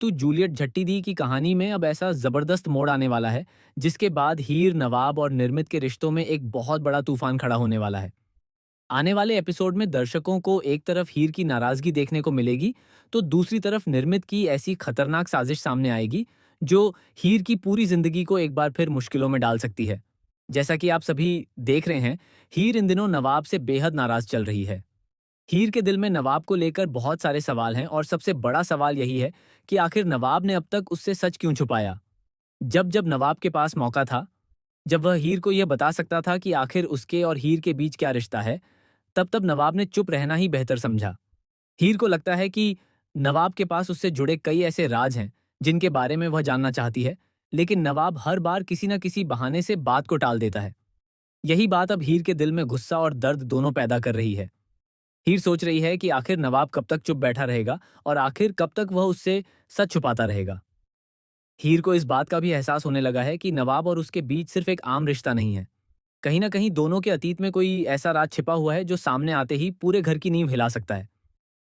तो जूलियट झट्टी दी की कहानी में अब ऐसा जबरदस्त मोड़ आने वाला है, जिसके बाद हीर, नवाब और निर्मित के रिश्तों में एक बहुत बड़ा तूफान खड़ा होने वाला है। आने वाले एपिसोड में दर्शकों को एक तरफ हीर की नाराजगी देखने को मिलेगी, तो दूसरी तरफ निर्मित की ऐसी खतरनाक साजिश सामने आएगी, जो हीर की पूरी जिंदगी को एक बार फिर मुश्किलों में डाल सकती है। जैसा कि आप सभी देख रहे हैं, हीर इन दिनों नवाब से बेहद नाराज चल रही है। हीर के दिल में नवाब को लेकर बहुत सारे सवाल हैं और सबसे बड़ा सवाल यही है कि आखिर नवाब ने अब तक उससे सच क्यों छुपाया। जब जब नवाब के पास मौका था, जब वह हीर को यह बता सकता था कि आखिर उसके और हीर के बीच क्या रिश्ता है, तब तब नवाब ने चुप रहना ही बेहतर समझा। हीर को लगता है कि नवाब के पास उससे जुड़े कई ऐसे राज हैं जिनके बारे में वह जानना चाहती है, लेकिन नवाब हर बार किसी न किसी बहाने से बात को टाल देता है। यही बात अब हीर के दिल में गुस्सा और दर्द दोनों पैदा कर रही है। हीर सोच रही है कि आखिर नवाब कब तक चुप बैठा रहेगा और आखिर कब तक वह उससे सच छुपाता रहेगा। हीर को इस बात का भी एहसास होने लगा है कि नवाब और उसके बीच सिर्फ एक आम रिश्ता नहीं है। कहीं ना कहीं दोनों के अतीत में कोई ऐसा राज छिपा हुआ है जो सामने आते ही पूरे घर की नींव हिला सकता है।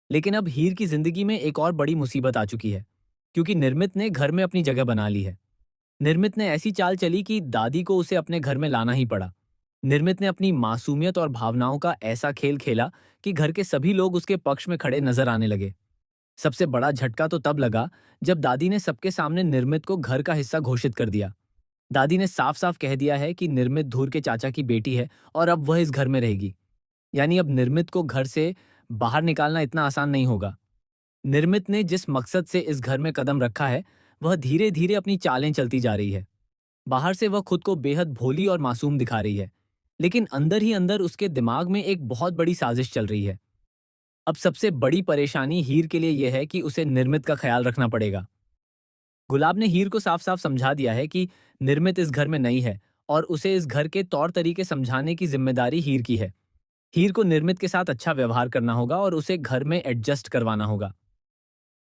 लेकिन अब हीर की जिंदगी में एक और बड़ी मुसीबत आ चुकी है, क्योंकि निर्मित ने घर में अपनी जगह बना ली है। निर्मित ने ऐसी चाल चली कि दादी को उसे अपने घर में लाना ही पड़ा। निर्मित ने अपनी मासूमियत और भावनाओं का ऐसा खेल खेला कि घर के सभी लोग उसके पक्ष में खड़े नजर आने लगे। सबसे बड़ा झटका तो तब लगा जब दादी ने सबके सामने निर्मित को घर का हिस्सा घोषित कर दिया। दादी ने साफ साफ कह दिया है कि निर्मित धूर के चाचा की बेटी है और अब वह इस घर में रहेगी। यानी अब निर्मित को घर से बाहर निकालना इतना आसान नहीं होगा। निर्मित ने जिस मकसद से इस घर में कदम रखा है, वह धीरे धीरे अपनी चालें चलती जा रही है। बाहर से वह खुद को बेहद भोली और मासूम दिखा रही है, लेकिन अंदर ही अंदर उसके दिमाग में एक बहुत बड़ी साजिश चल रही है। अब सबसे बड़ी परेशानी हीर के लिए यह है कि उसे निर्मित का ख्याल रखना पड़ेगा। गुलाब ने हीर को साफ साफ समझा दिया है कि निर्मित इस घर में नहीं है और उसे इस घर के तौर तरीके समझाने की जिम्मेदारी हीर की है। हीर को निर्मित के साथ अच्छा व्यवहार करना होगा और उसे घर में एडजस्ट करवाना होगा।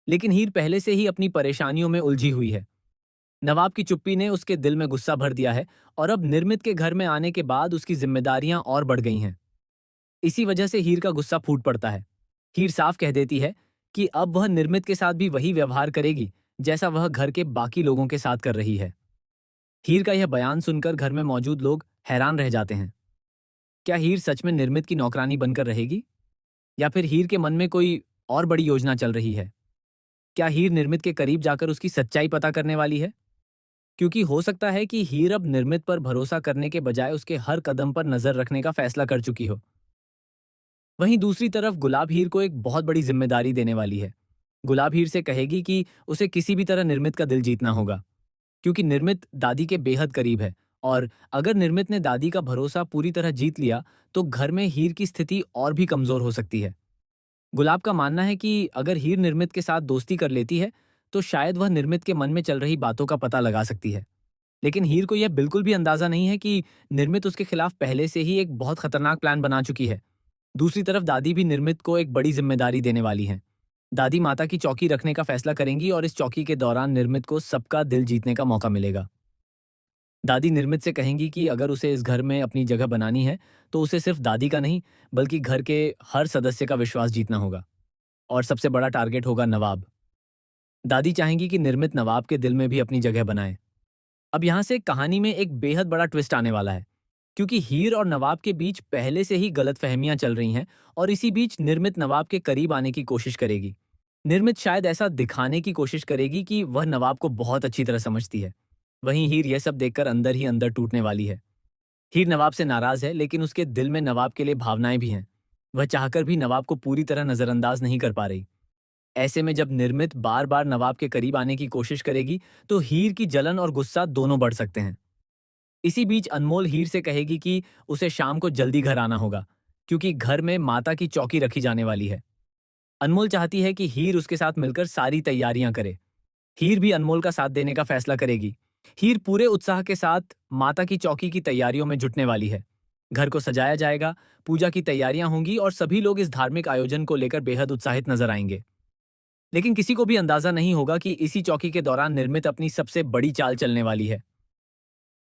लेकिन हीर पहले से ही अपनी परेशानियों में उलझी हुई है। नवाब की चुप्पी ने उसके दिल में गुस्सा भर दिया है और अब निर्मित के घर में आने के बाद उसकी जिम्मेदारियां और बढ़ गई हैं। इसी वजह से हीर का गुस्सा फूट पड़ता है। हीर साफ कह देती है कि अब वह निर्मित के साथ भी वही व्यवहार करेगी जैसा वह घर के बाकी लोगों के साथ कर रही है। हीर का यह बयान सुनकर घर में मौजूद लोग हैरान रह जाते हैं। क्या हीर सच में निर्मित की नौकरानी बनकर रहेगी, या फिर हीर के मन में कोई और बड़ी योजना चल रही है? क्या हीर निर्मित के करीब जाकर उसकी सच्चाई पता करने वाली है? क्योंकि हो सकता है कि हीर अब निर्मित पर भरोसा करने के बजाय उसके हर कदम पर नजर रखने का फैसला कर चुकी हो। वहीं दूसरी तरफ गुलाब हीर को एक बहुत बड़ी जिम्मेदारी देने वाली है। गुलाब हीर से कहेगी कि उसे किसी भी तरह निर्मित का दिल जीतना होगा, क्योंकि निर्मित दादी के बेहद करीब है। और अगर निर्मित ने दादी का भरोसा पूरी तरह जीत लिया, तो घर में हीर की स्थिति और भी कमजोर हो सकती है। गुलाब का मानना है कि अगर हीर निर्मित के साथ दोस्ती कर लेती है, तो शायद वह निर्मित के मन में चल रही बातों का पता लगा सकती है। लेकिन हीर को यह बिल्कुल भी अंदाजा नहीं है कि निर्मित उसके खिलाफ पहले से ही एक बहुत खतरनाक प्लान बना चुकी है। दूसरी तरफ दादी भी निर्मित को एक बड़ी जिम्मेदारी देने वाली हैं। दादी माता की चौकी रखने का फैसला करेंगी और इस चौकी के दौरान निर्मित को सबका दिल जीतने का मौका मिलेगा। दादी निर्मित से कहेंगी कि अगर उसे इस घर में अपनी जगह बनानी है, तो उसे सिर्फ दादी का नहीं, बल्कि घर के हर सदस्य का विश्वास जीतना होगा। और सबसे बड़ा टारगेट होगा नवाब। दादी चाहेंगी कि निर्मित नवाब के दिल में भी अपनी जगह बनाए। अब यहाँ से कहानी में एक बेहद बड़ा ट्विस्ट आने वाला है, क्योंकि हीर और नवाब के बीच पहले से ही गलतफहमियां चल रही हैं और इसी बीच निर्मित नवाब के करीब आने की कोशिश करेगी। निर्मित शायद ऐसा दिखाने की कोशिश करेगी कि वह नवाब को बहुत अच्छी तरह समझती है। वहीं हीर यह सब देखकर अंदर ही अंदर टूटने वाली है। हीर नवाब से नाराज है, लेकिन उसके दिल में नवाब के लिए भावनाएं भी हैं। वह चाहकर भी नवाब को पूरी तरह नजरअंदाज नहीं कर पा रही। ऐसे में जब निर्मित बार बार नवाब के करीब आने की कोशिश करेगी, तो हीर की जलन और गुस्सा दोनों बढ़ सकते हैं। इसी बीच अनमोल हीर से कहेगी कि उसे शाम को जल्दी घर आना होगा, क्योंकि घर में माता की चौकी रखी जाने वाली है। अनमोल चाहती है कि हीर उसके साथ मिलकर सारी तैयारियां करे। हीर भी अनमोल का साथ देने का फैसला करेगी। हीर पूरे उत्साह के साथ माता की चौकी की तैयारियों में जुटने वाली है। घर को सजाया जाएगा, पूजा की तैयारियां होंगी और सभी लोग इस धार्मिक आयोजन को लेकर बेहद उत्साहित नजर आएंगे। लेकिन किसी को भी अंदाजा नहीं होगा कि इसी चौकी के दौरान निर्मित अपनी सबसे बड़ी चाल चलने वाली है।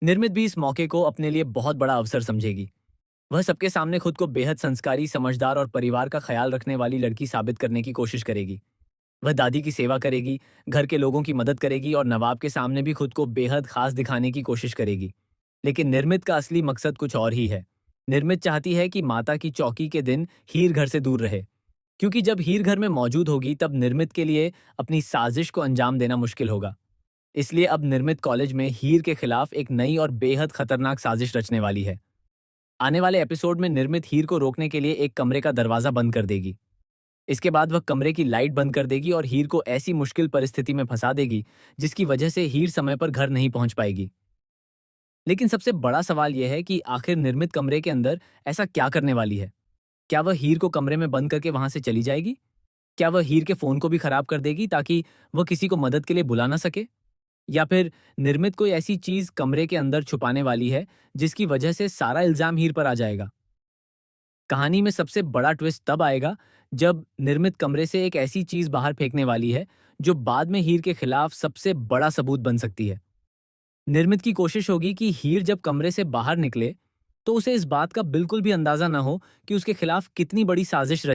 निर्मित भी इस मौके को अपने लिए बहुत बड़ा अवसर समझेगी। वह सबके सामने खुद को बेहद संस्कारी, समझदार और परिवार का ख्याल रखने वाली लड़की साबित करने की कोशिश करेगी। वह दादी की सेवा करेगी, घर के लोगों की मदद करेगी और नवाब के सामने भी खुद को बेहद खास दिखाने की कोशिश करेगी। लेकिन निर्मित का असली मकसद कुछ और ही है। निर्मित चाहती है कि माता की चौकी के दिन हीर घर से दूर रहे, क्योंकि जब हीर घर में मौजूद होगी तब निर्मित के लिए अपनी साजिश को अंजाम देना मुश्किल होगा। इसलिए अब निर्मित कॉलेज में हीर के खिलाफ एक नई और बेहद खतरनाक साजिश रचने वाली है। आने वाले एपिसोड में निर्मित हीर को रोकने के लिए एक कमरे का दरवाजा बंद कर देगी। इसके बाद वह कमरे की लाइट बंद कर देगी और हीर को ऐसी मुश्किल परिस्थिति में फंसा देगी जिसकी वजह से हीर समय पर घर नहीं पहुंच पाएगी। लेकिन सबसे बड़ा सवाल यह है कि आखिर निर्मित कमरे के अंदर ऐसा क्या करने वाली है? क्या वह हीर को कमरे में बंद करके वहां से चली जाएगी? क्या वह हीर के फोन को भी खराब कर देगी ताकि वह किसी को मदद के लिए बुला ना सके? या फिर निर्मित कोई ऐसी चीज कमरे के अंदर छुपाने वाली है जिसकी वजह से सारा इल्जाम हीर पर आ जाएगा? कहानी में सबसे बड़ा ट्विस्ट तब आएगा जब निर्मित कमरे से एक ऐसी चीज बाहर फेंकने वाली है जो बाद में हीर के खिलाफ सबसे बड़ा सबूत बन सकती है। निर्मित की कोशिश होगी कि हीर जब कमरे से बाहर निकले तो उसे इस बात का बिल्कुल भी अंदाजा न हो कि उसके खिलाफ कितनी बड़ी साजिश